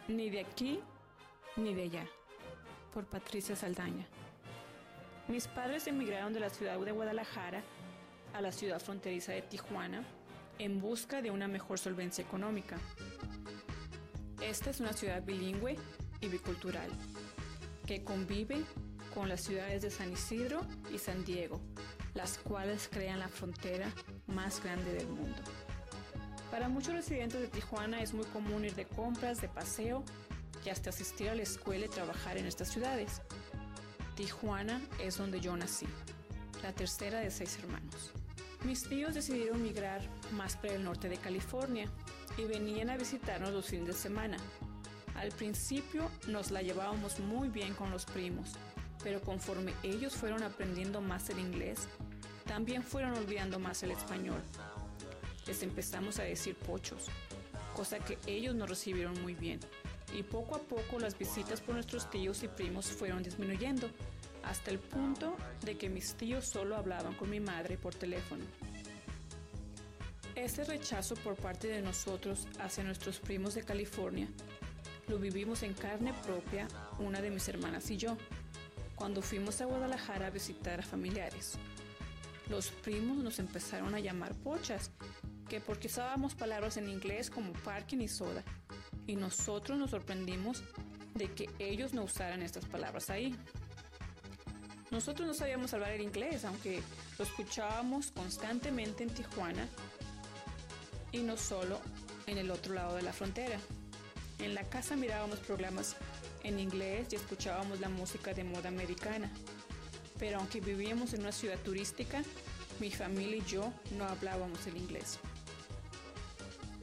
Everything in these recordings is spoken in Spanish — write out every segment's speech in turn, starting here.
Ni de aquí ni de allá, por Patricia Saldaña. Mis padres emigraron de la ciudad de Guadalajara a la ciudad fronteriza de Tijuana en busca de una mejor solvencia económica. Esta es una ciudad bilingüe y bicultural que convive con las ciudades de San Isidro y San Diego, las cuales crean la frontera más grande del mundo. Para muchos residentes de Tijuana es muy común ir de compras, de paseo y hasta asistir a la escuela y trabajar en estas ciudades. Tijuana es donde yo nací, la tercera de 6 hermanos. Mis tíos decidieron migrar más para el norte de California y venían a visitarnos los fines de semana. Al principio nos la llevábamos muy bien con los primos, pero conforme ellos fueron aprendiendo más el inglés, también fueron olvidando más el español. Les empezamos a decir pochos, cosa que ellos no recibieron muy bien, y poco a poco las visitas por nuestros tíos y primos fueron disminuyendo, hasta el punto de que mis tíos solo hablaban con mi madre por teléfono. Ese rechazo por parte de nosotros hacia nuestros primos de California lo vivimos en carne propia una de mis hermanas y yo, cuando fuimos a Guadalajara a visitar a familiares. Los primos nos empezaron a llamar pochas, que porque usábamos palabras en inglés como parking y soda, y nosotros nos sorprendimos de que ellos no usaran estas palabras ahí. Nosotros no sabíamos hablar el inglés, aunque lo escuchábamos constantemente en Tijuana y no solo en el otro lado de la frontera. En la casa mirábamos programas en inglés y escuchábamos la música de moda americana, pero aunque vivíamos en una ciudad turística, mi familia y yo no hablábamos el inglés.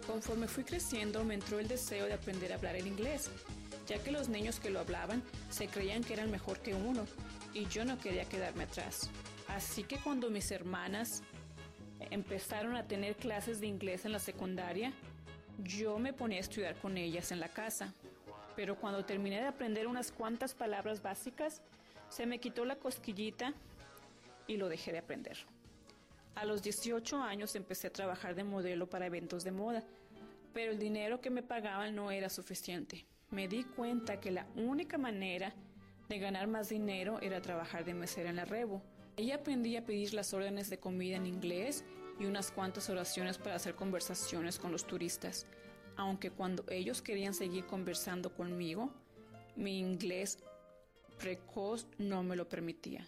Conforme fui creciendo, me entró el deseo de aprender a hablar el inglés, ya que los niños que lo hablaban se creían que eran mejor que uno, y yo no quería quedarme atrás. Así que cuando mis hermanas empezaron a tener clases de inglés en la secundaria, yo me ponía a estudiar con ellas en la casa. Pero cuando terminé de aprender unas cuantas palabras básicas, se me quitó la cosquillita y lo dejé de aprender. A los 18 años empecé a trabajar de modelo para eventos de moda, pero el dinero que me pagaban no era suficiente. Me di cuenta que la única manera de ganar más dinero era trabajar de mesera en la Rebo. Ahí aprendí a pedir las órdenes de comida en inglés y unas cuantas oraciones para hacer conversaciones con los turistas, aunque cuando ellos querían seguir conversando conmigo, mi inglés precoz no me lo permitía.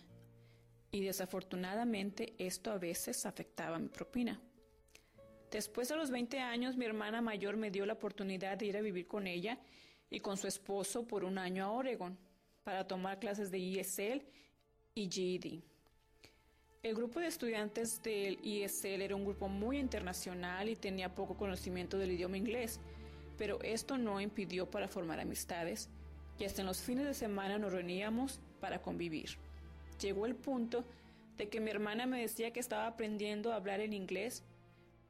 Y desafortunadamente esto a veces afectaba mi propina. Después de los 20 años, mi hermana mayor me dio la oportunidad de ir a vivir con ella y con su esposo por un año a Oregon para tomar clases de ESL y GED. El grupo de estudiantes del ESL era un grupo muy internacional y tenía poco conocimiento del idioma inglés, pero esto no impidió para formar amistades y hasta en los fines de semana nos reuníamos para convivir. Llegó el punto de que mi hermana me decía que estaba aprendiendo a hablar en inglés,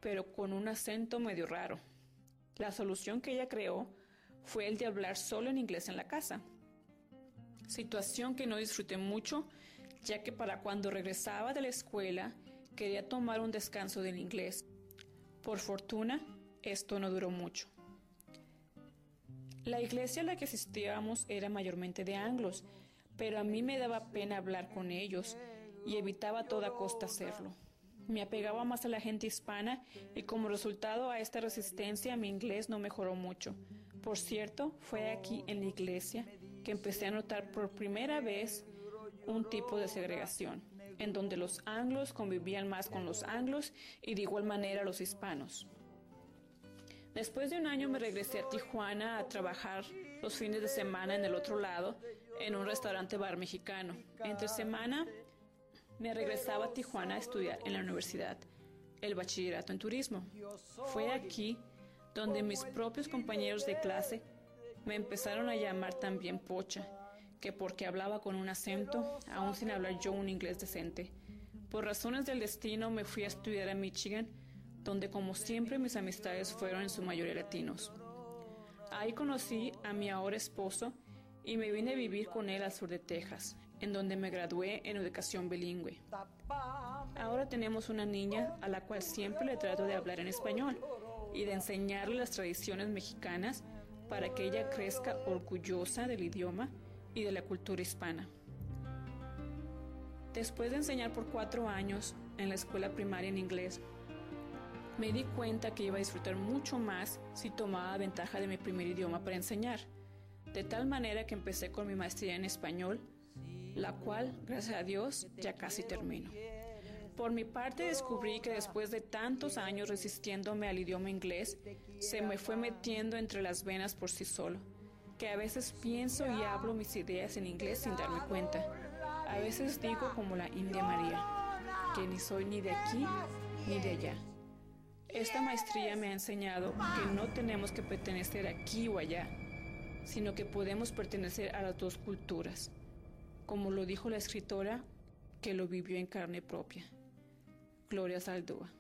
pero con un acento medio raro. La solución que ella creó fue el de hablar solo en inglés en la casa. Situación que no disfruté mucho, ya que para cuando regresaba de la escuela quería tomar un descanso del inglés. Por fortuna, esto no duró mucho. La iglesia a la que asistíamos era mayormente de anglos, pero a mí me daba pena hablar con ellos y evitaba a toda costa hacerlo. Me apegaba más a la gente hispana y como resultado a esta resistencia mi inglés no mejoró mucho. Por cierto, fue aquí en la iglesia que empecé a notar por primera vez un tipo de segregación, en donde los anglos convivían más con los anglos y de igual manera los hispanos. Después de un año me regresé a Tijuana a trabajar los fines de semana en el otro lado, en un restaurante bar mexicano. Entre semana me regresaba a Tijuana a estudiar en la universidad, el bachillerato en turismo. Fue aquí donde mis propios compañeros de clase me empezaron a llamar también pocha, que porque hablaba con un acento, aún sin hablar yo un inglés decente. Por razones del destino me fui a estudiar a Michigan, donde como siempre mis amistades fueron en su mayoría latinos. Ahí conocí a mi ahora esposo y me vine a vivir con él al sur de Texas, en donde me gradué en educación bilingüe. Ahora tenemos una niña a la cual siempre le trato de hablar en español y de enseñarle las tradiciones mexicanas para que ella crezca orgullosa del idioma y de la cultura hispana. Después de enseñar por 4 años en la escuela primaria en inglés, me di cuenta que iba a disfrutar mucho más si tomaba ventaja de mi primer idioma para enseñar, de tal manera que empecé con mi maestría en español, la cual, gracias a Dios, ya casi termino. Por mi parte, descubrí que después de tantos años resistiéndome al idioma inglés, se me fue metiendo entre las venas por sí solo, que a veces pienso y hablo mis ideas en inglés sin darme cuenta. A veces digo como la India María, que ni soy ni de aquí ni de allá. Esta maestría me ha enseñado que no tenemos que pertenecer aquí o allá, sino que podemos pertenecer a las dos culturas, como lo dijo la escritora que lo vivió en carne propia, Gloria Saldúa.